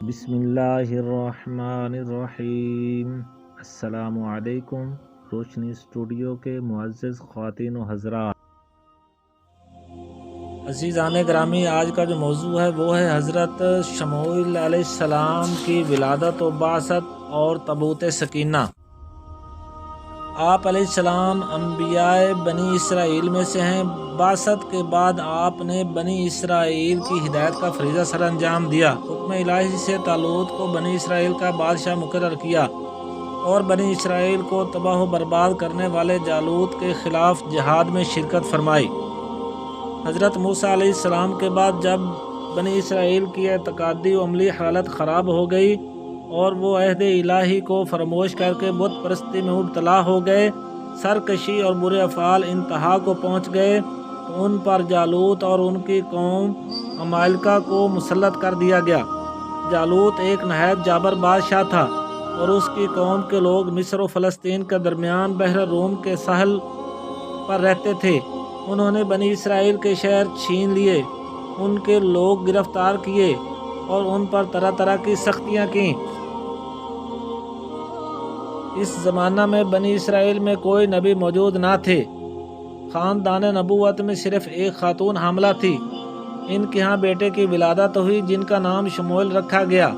بسم اللہ الرحمن الرحیم۔ السلام علیکم روشنی اسٹوڈیو کے معزز خواتین و حضرات، عزیزان گرامی، آج کا جو موضوع ہے وہ ہے حضرت شموئیل علیہ السلام کی ولادت و بعثت اور تابوت سکینہ۔ آپ علیہ السلام انبیاء بنی اسرائیل میں سے ہیں۔ بعثت کے بعد آپ نے بنی اسرائیل کی ہدایت کا فریضہ سر انجام دیا۔ حکم الہی سے طالوت کو بنی اسرائیل کا بادشاہ مقرر کیا اور بنی اسرائیل کو تباہ و برباد کرنے والے جالوت کے خلاف جہاد میں شرکت فرمائی۔ حضرت موسیٰ علیہ السلام کے بعد جب بنی اسرائیل کی اعتقادی و عملی حالت خراب ہو گئی اور وہ عہد الہی کو فراموش کر کے بت پرستی میں مبتلا ہو گئے، سرکشی اور برے افعال انتہا کو پہنچ گئے، تو ان پر جالوت اور ان کی قوم عمالقہ کو مسلط کر دیا گیا۔ جالوت ایک نہایت جابر بادشاہ تھا اور اس کی قوم کے لوگ مصر و فلسطین کے درمیان بحر روم کے ساحل پر رہتے تھے۔ انہوں نے بنی اسرائیل کے شہر چھین لیے، ان کے لوگ گرفتار کیے اور ان پر طرح طرح کی سختیاں کیں۔ اس زمانہ میں بنی اسرائیل میں کوئی نبی موجود نہ تھے۔ خاندان نبوت میں صرف ایک خاتون حاملہ تھی۔ ان کے ہاں بیٹے کی ولادت ہوئی جن کا نام شموئیل رکھا گیا۔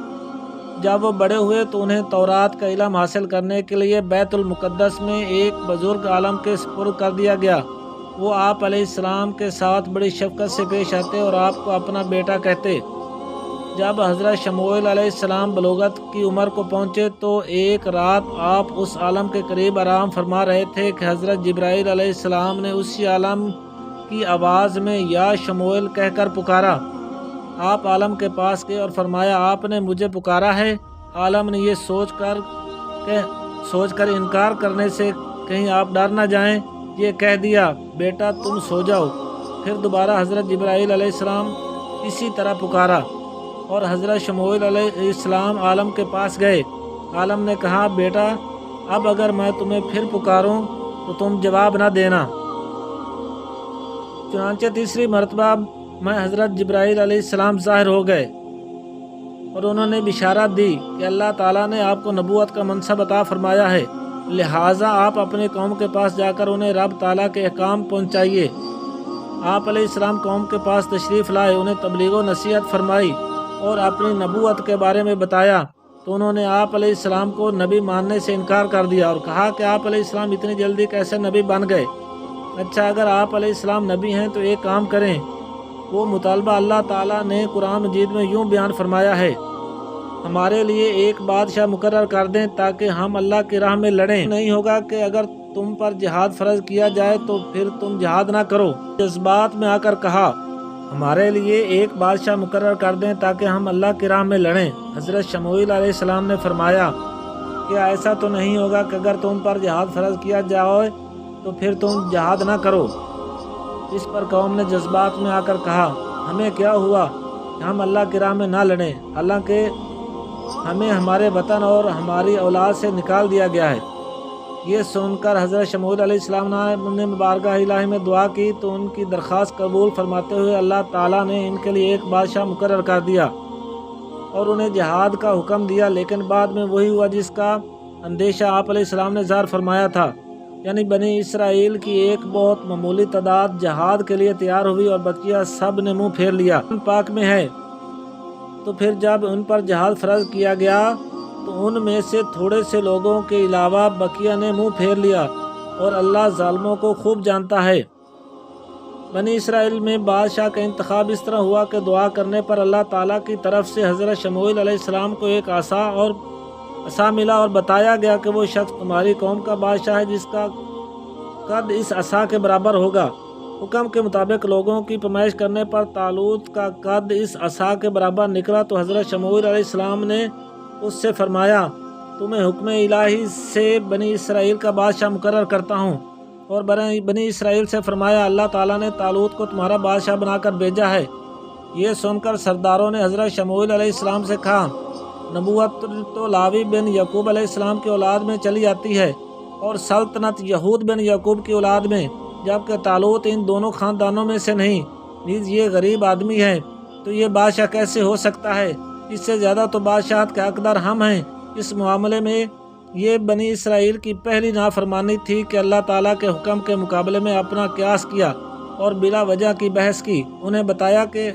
جب وہ بڑے ہوئے تو انہیں تورات کا علم حاصل کرنے کے لیے بیت المقدس میں ایک بزرگ عالم کے سپرد کر دیا گیا۔ وہ آپ علیہ السلام کے ساتھ بڑی شفقت سے پیش آتے اور آپ کو اپنا بیٹا کہتے۔ جب حضرت شموئیل علیہ السلام بلوغت کی عمر کو پہنچے تو ایک رات آپ اس عالم کے قریب آرام فرما رہے تھے کہ حضرت جبرائیل علیہ السلام نے اسی عالم کی آواز میں یا شموئیل کہہ کر پکارا۔ آپ عالم کے پاس گئے اور فرمایا، آپ نے مجھے پکارا ہے؟ عالم نے یہ سوچ کر انکار کرنے سے کہیں آپ ڈر نہ جائیں، یہ کہہ دیا، بیٹا تم سو جاؤ۔ پھر دوبارہ حضرت جبرائیل علیہ السلام اسی طرح پکارا اور حضرت شموئیل علیہ السلام عالم کے پاس گئے۔ عالم نے کہا، بیٹا اب اگر میں تمہیں پھر پکاروں تو تم جواب نہ دینا۔ چنانچہ تیسری مرتبہ میں حضرت جبرائیل علیہ السلام ظاہر ہو گئے اور انہوں نے بشارت دی کہ اللہ تعالیٰ نے آپ کو نبوت کا منصب عطا فرمایا ہے، لہٰذا آپ اپنے قوم کے پاس جا کر انہیں رب تعالیٰ کے احکام پہنچائیے۔ آپ علیہ السلام قوم کے پاس تشریف لائے، انہیں تبلیغ و نصیحت فرمائی اور اپنی نبوت کے بارے میں بتایا، تو انہوں نے آپ علیہ السلام کو نبی ماننے سے انکار کر دیا اور کہا کہ آپ علیہ السلام اتنی جلدی کیسے نبی بن گئے؟ اچھا، اگر آپ علیہ السلام نبی ہیں تو ایک کام کریں۔ وہ مطالبہ اللہ تعالیٰ نے قرآن مجید میں یوں بیان فرمایا ہے، ہمارے لیے ایک بادشاہ مقرر کر دیں تاکہ ہم اللہ کی راہ میں لڑیں۔ نہیں ہوگا کہ اگر تم پر جہاد فرض کیا جائے تو پھر تم جہاد نہ کرو۔ جذبات میں آ کر کہا، ہمارے لیے ایک بادشاہ مقرر کر دیں تاکہ ہم اللہ کی راہ میں لڑیں۔ حضرت شموئیل علیہ السلام نے فرمایا، کیا ایسا تو نہیں ہوگا کہ اگر تم پر جہاد فرض کیا جائے تو پھر تم جہاد نہ کرو؟ اس پر قوم نے جذبات میں آ کر کہا، ہمیں کیا ہوا کہ ہم اللہ کی راہ میں نہ لڑیں، حالانکہ ہمیں ہمارے وطن اور ہماری اولاد سے نکال دیا گیا ہے۔ یہ سن کر حضرت شموئیل علیہ السلام نے بارگاہ الہی میں دعا کی تو ان کی درخواست قبول فرماتے ہوئے اللہ تعالیٰ نے ان کے لیے ایک بادشاہ مقرر کر دیا اور انہیں جہاد کا حکم دیا، لیکن بعد میں وہی ہوا جس کا اندیشہ آپ علیہ السلام نے ظاہر فرمایا تھا، یعنی بنی اسرائیل کی ایک بہت معمولی تعداد جہاد کے لیے تیار ہوئی اور بقیہ سب نے منہ پھیر لیا۔ پاک میں ہے، تو پھر جب ان پر جہاد فرض کیا گیا تو ان میں سے تھوڑے سے لوگوں کے علاوہ بقیہ نے منہ پھیر لیا، اور اللہ ظالموں کو خوب جانتا ہے۔ بنی اسرائیل میں بادشاہ کا انتخاب اس طرح ہوا کہ دعا کرنے پر اللہ تعالیٰ کی طرف سے حضرت شموئیل علیہ السلام کو ایک عصا ملا اور بتایا گیا کہ وہ شخص تمہاری قوم کا بادشاہ ہے جس کا قد اس عصا کے برابر ہوگا۔ حکم کے مطابق لوگوں کی پیمائش کرنے پر طالوت کا قد اس عصا کے برابر نکلا تو حضرت شموئیل علیہ السلام نے اس سے فرمایا، تمہیں حکم الہی سے بنی اسرائیل کا بادشاہ مقرر کرتا ہوں۔ اور بنی اسرائیل سے فرمایا، اللہ تعالیٰ نے طالوت کو تمہارا بادشاہ بنا کر بھیجا ہے۔ یہ سن کر سرداروں نے حضرت شموئیل علیہ السلام سے کہا، نبوت تو لاوی بن یعقوب علیہ السلام کی اولاد میں چلی آتی ہے اور سلطنت یہود بن یعقوب کی اولاد میں، جبکہ طالوت ان دونوں خاندانوں میں سے نہیں، نیز یہ غریب آدمی ہے، تو یہ بادشاہ کیسے ہو سکتا ہے؟ اس سے زیادہ تو بادشاہت کے حقدار ہم ہیں۔ اس معاملے میں یہ بنی اسرائیل کی پہلی نافرمانی تھی کہ اللہ تعالیٰ کے حکم کے مقابلے میں اپنا قیاس کیا اور بلا وجہ کی بحث کی۔ انہیں بتایا کہ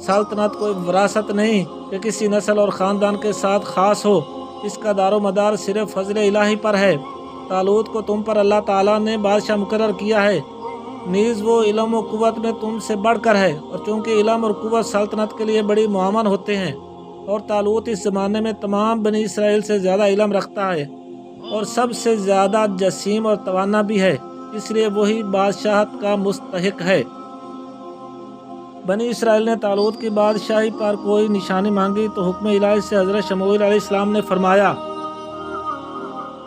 سلطنت کوئی وراثت نہیں کہ کسی نسل اور خاندان کے ساتھ خاص ہو، اس کا دار و مدار صرف فضل الہی پر ہے۔ طالوت کو تم پر اللہ تعالیٰ نے بادشاہ مقرر کیا ہے، نیز وہ علم و قوت میں تم سے بڑھ کر ہے، اور چونکہ علم اور قوت سلطنت کے لیے بڑی معاون ہوتے ہیں، اور طالوت اس زمانے میں تمام بنی اسرائیل سے زیادہ علم رکھتا ہے اور سب سے زیادہ جسیم اور توانا بھی ہے، اس لیے وہی بادشاہت کا مستحق ہے۔ بنی اسرائیل نے طالوت کی بادشاہی پر کوئی نشانی مانگی تو حکم الہی سے حضرت شموئیل علیہ السلام نے فرمایا،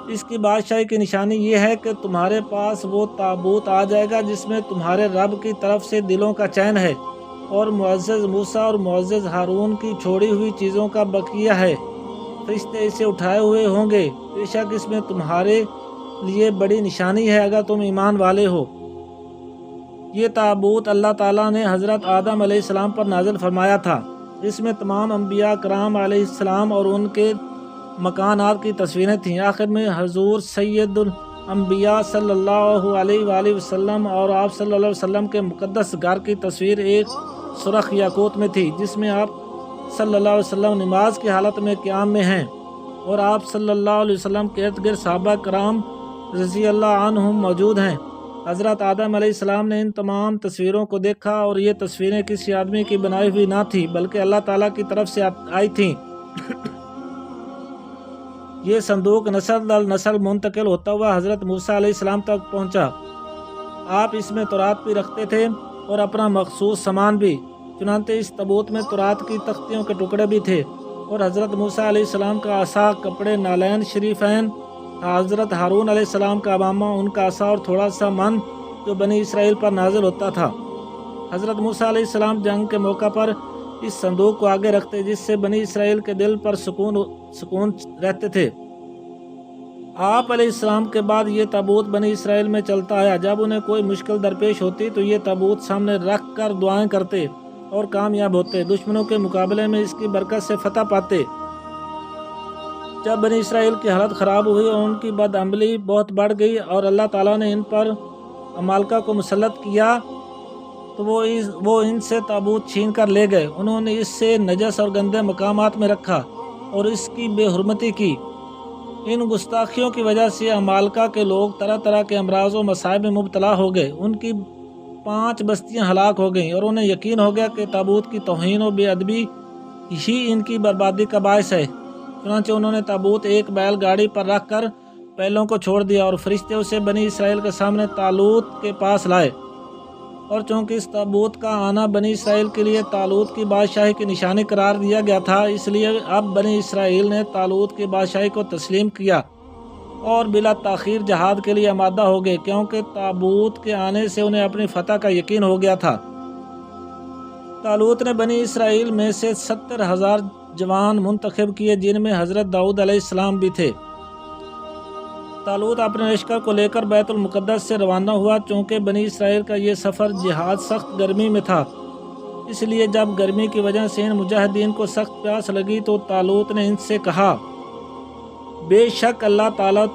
اس کی بادشاہی کی نشانی یہ ہے کہ تمہارے پاس وہ تابوت آ جائے گا جس میں تمہارے رب کی طرف سے دلوں کا چین ہے، اور معزز موسیٰ اور معزز ہارون کی چھوڑی ہوئی چیزوں کا بقیہ ہے۔ فرشتے اسے اٹھائے ہوئے ہوں گے، بے شک اس میں تمہارے لیے بڑی نشانی ہے اگر تم ایمان والے ہو۔ یہ تابوت اللہ تعالیٰ نے حضرت آدم علیہ السلام پر نازل فرمایا تھا۔ اس میں تمام انبیاء کرام علیہ السلام اور ان کے مکانات کی تصویریں تھیں۔ آخر میں حضور سید الانبیاء صلی اللہ علیہ وآلہ وسلم اور آپ صلی اللہ علیہ وسلم کے مقدس گھر کی تصویر ایک سرخ یاقوت میں تھی، جس میں آپ صلی اللہ علیہ وسلم نماز کی حالت میں قیام میں ہیں، اور آپ صلی اللہ علیہ وسلم کے ارد گرد صحابہ کرام رضی اللہ عنہم موجود ہیں۔ حضرت آدم علیہ السلام نے ان تمام تصویروں کو دیکھا، اور یہ تصویریں کسی آدمی کی بنائی ہوئی نہ تھیں بلکہ اللہ تعالیٰ کی طرف سے آئی تھیں۔ یہ صندوق نسل در نسل منتقل ہوتا ہوا حضرت موسیٰ علیہ السلام تک پہنچا۔ آپ اس میں تورات بھی رکھتے تھے اور اپنا مخصوص سامان بھی، چنانچہ اس تابوت میں تورات کی تختیوں کے ٹکڑے بھی تھے، اور حضرت موسیٰ علیہ السلام کا عصا، کپڑے، نالین شریفین، حضرت ہارون علیہ السلام کا امامہ، ان کا عصا اور تھوڑا سا من جو بنی اسرائیل پر نازل ہوتا تھا۔ حضرت موسیٰ علیہ السلام جنگ کے موقع پر اس صندوق کو آگے رکھتے، جس سے بنی اسرائیل کے دل پر سکون رہتے تھے۔ آپ علیہ السلام کے بعد یہ تابوت بنی اسرائیل میں چلتا آیا۔ جب انہیں کوئی مشکل درپیش ہوتی تو یہ تابوت سامنے رکھ کر دعائیں کرتے اور کامیاب ہوتے، دشمنوں کے مقابلے میں اس کی برکت سے فتح پاتے۔ جب بنی اسرائیل کی حالت خراب ہوئی اور ان کی بد عملی بہت بڑھ گئی اور اللہ تعالیٰ نے ان پر عمالقہ کو مسلط کیا تو وہ ان سے تابوت چھین کر لے گئے۔ انہوں نے اس سے نجس اور گندے مقامات میں رکھا اور اس کی بے حرمتی کی۔ ان گستاخیوں کی وجہ سے عمالقہ کے لوگ طرح طرح کے امراض و مصائب میں مبتلا ہو گئے۔ ان کی 5 بستیاں ہلاک ہو گئیں، اور انہیں یقین ہو گیا کہ تابوت کی توہین و بے ادبی ہی ان کی بربادی کا باعث ہے۔ چنانچہ انہوں نے تابوت ایک بیل گاڑی پر رکھ کر بیلوں کو چھوڑ دیا، اور فرشتے اسے بنی اسرائیل کے سامنے طالوت کے پاس لائے۔ اور چونکہ اس تابوت کا آنا بنی اسرائیل کے لیے طالوت کی بادشاہی کی نشانی قرار دیا گیا تھا، اس لیے اب بنی اسرائیل نے طالوت کی بادشاہی کو تسلیم کیا اور بلا تاخیر جہاد کے لیے آمادہ ہو گئے، کیونکہ تابوت کے آنے سے انہیں اپنی فتح کا یقین ہو گیا تھا۔ طالوت نے بنی اسرائیل میں سے 70,000 جوان منتخب کیے، جن میں حضرت داؤد علیہ السلام بھی تھے۔ طالوت اپنے لشکر کو لے کر بیت المقدس سے روانہ ہوا۔ چونکہ بنی اسرائیل کا یہ سفر جہاد سخت گرمی میں تھا، اس لیے جب گرمی کی وجہ سے ان مجاہدین کو سخت پیاس لگی تو طالوت نے ان سے کہا، بے شک اللہ تعالیٰ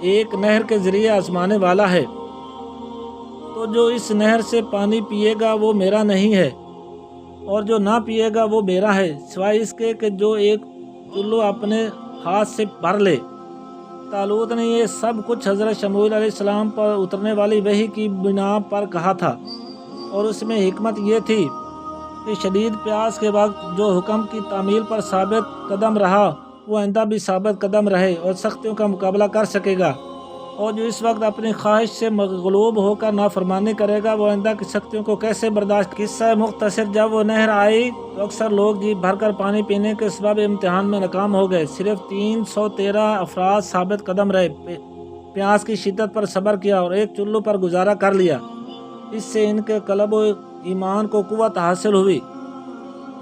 ایک نہر کے ذریعے آزمانے والا ہے، تو جو اس نہر سے پانی پیے گا وہ میرا نہیں ہے، اور جو نہ پیے گا وہ میرا ہے، سوائے اس کے کہ جو ایک چلو اپنے ہاتھ سے بھر لے۔ طالوت نے یہ سب کچھ حضرت شموئیل علیہ السلام پر اترنے والی وحی کی بنا پر کہا تھا، اور اس میں حکمت یہ تھی کہ شدید پیاس کے وقت جو حکم کی تعمیل پر ثابت قدم رہا وہ آئندہ بھی ثابت قدم رہے اور سختیوں کا مقابلہ کر سکے گا، اور جو اس وقت اپنی خواہش سے مغلوب ہو کر نافرمانی کرے گا وہ آئندہ کی سختیوں کو کیسے برداشت۔ قصہ مختصر، جب وہ نہر آئی تو اکثر لوگ جی بھر کر پانی پینے کے سبب امتحان میں ناکام ہو گئے۔ صرف 313 افراد ثابت قدم رہے، پیاس کی شدت پر صبر کیا اور ایک چلو پر گزارا کر لیا۔ اس سے ان کے قلب و ایمان کو قوت حاصل ہوئی،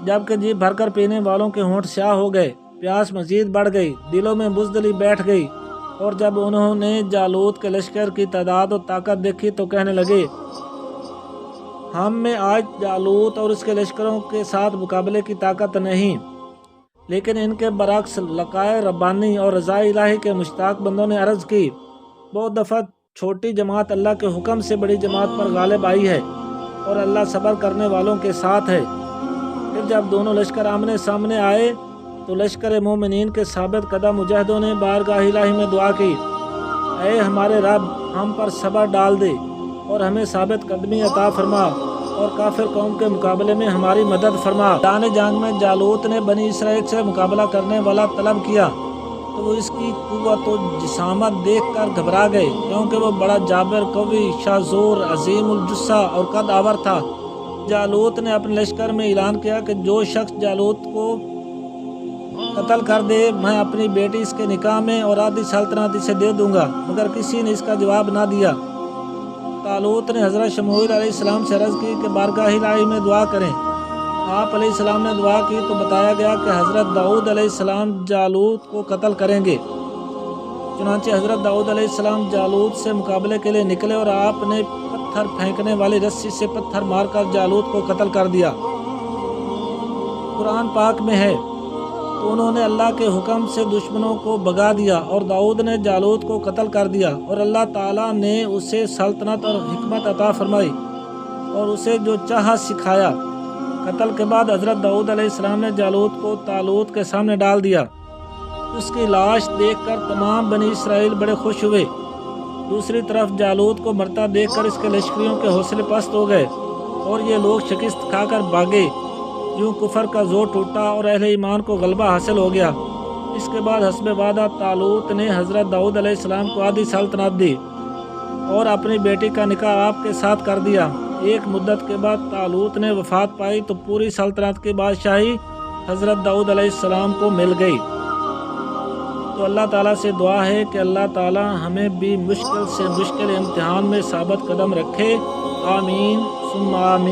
جبکہ جی بھر کر پینے والوں کے ہونٹ سیاہ ہو گئے۔ پیاس مزید بڑھ گئی، دلوں میں بزدلی بیٹھ گئی، اور جب انہوں نے جالوت کے لشکر کی تعداد و طاقت دیکھی تو کہنے لگے، ہم میں آج جالوت اور اس کے لشکروں کے ساتھ مقابلے کی طاقت نہیں، لیکن ان کے برعکس لقائے ربانی اور رضا الہی کے مشتاق بندوں نے عرض کی، بہت دفعہ چھوٹی جماعت اللہ کے حکم سے بڑی جماعت پر غالب آئی ہے اور اللہ صبر کرنے والوں کے ساتھ ہے۔ پھر جب دونوں لشکر آمنے سامنے آئے تو لشکر مومنین کے ثابت قدم مجاہدوں نے بارگاہ الہی میں دعا کی، اے ہمارے رب، ہم پر صبر ڈال دے اور ہمیں ثابت قدمی عطا فرما اور کافر قوم کے مقابلے میں ہماری مدد فرما۔ میدان جنگ میں جالوت نے بنی اسرائیل سے مقابلہ کرنے والا طلب کیا تو وہ اس کی قوت و جسامت دیکھ کر گھبرا گئے، کیونکہ وہ بڑا جابر، قوی، شاذور، عظیم الجثہ اور قد آور تھا۔ جالوت نے اپنے لشکر میں اعلان کیا کہ جو شخص جالوت کو قتل کر دے میں اپنی بیٹی اس کے نکاح میں اور آدھی سلطنت اسے دے دوں گا، مگر کسی نے اس کا جواب نہ دیا۔ طالوت نے حضرت شموئیل علیہ السلام سے عرض کی کہ بارگاہ الہی میں دعا کریں۔ آپ علیہ السلام نے دعا کی تو بتایا گیا کہ حضرت داؤد علیہ السلام جالوت کو قتل کریں گے۔ چنانچہ حضرت داؤد علیہ السلام جالوت سے مقابلے کے لیے نکلے اور آپ نے پتھر پھینکنے والی رسی سے پتھر مار کر جالوت کو قتل کر دیا۔ قرآن پاک میں ہے، تو انہوں نے اللہ کے حکم سے دشمنوں کو بھگا دیا اور داؤد نے جالوت کو قتل کر دیا، اور اللہ تعالیٰ نے اسے سلطنت اور حکمت عطا فرمائی اور اسے جو چاہا سکھایا۔ قتل کے بعد حضرت داؤد علیہ السلام نے جالوت کو طالوت کے سامنے ڈال دیا۔ اس کی لاش دیکھ کر تمام بنی اسرائیل بڑے خوش ہوئے۔ دوسری طرف جالوت کو مرتا دیکھ کر اس کے لشکریوں کے حوصلے پست ہو گئے اور یہ لوگ شکست کھا کر بھاگے۔ یوں کفر کا زور ٹوٹا اور اہل ایمان کو غلبہ حاصل ہو گیا۔ اس کے بعد حسب وعدہ طالوت نے حضرت داؤد علیہ السلام کو آدھی سلطنت دی اور اپنی بیٹی کا نکاح آپ کے ساتھ کر دیا۔ ایک مدت کے بعد طالوت نے وفات پائی تو پوری سلطنت کی بادشاہی حضرت داؤد علیہ السلام کو مل گئی۔ تو اللہ تعالیٰ سے دعا ہے کہ اللہ تعالیٰ ہمیں بھی مشکل سے مشکل امتحان میں ثابت قدم رکھے۔ آمین ثم آمین۔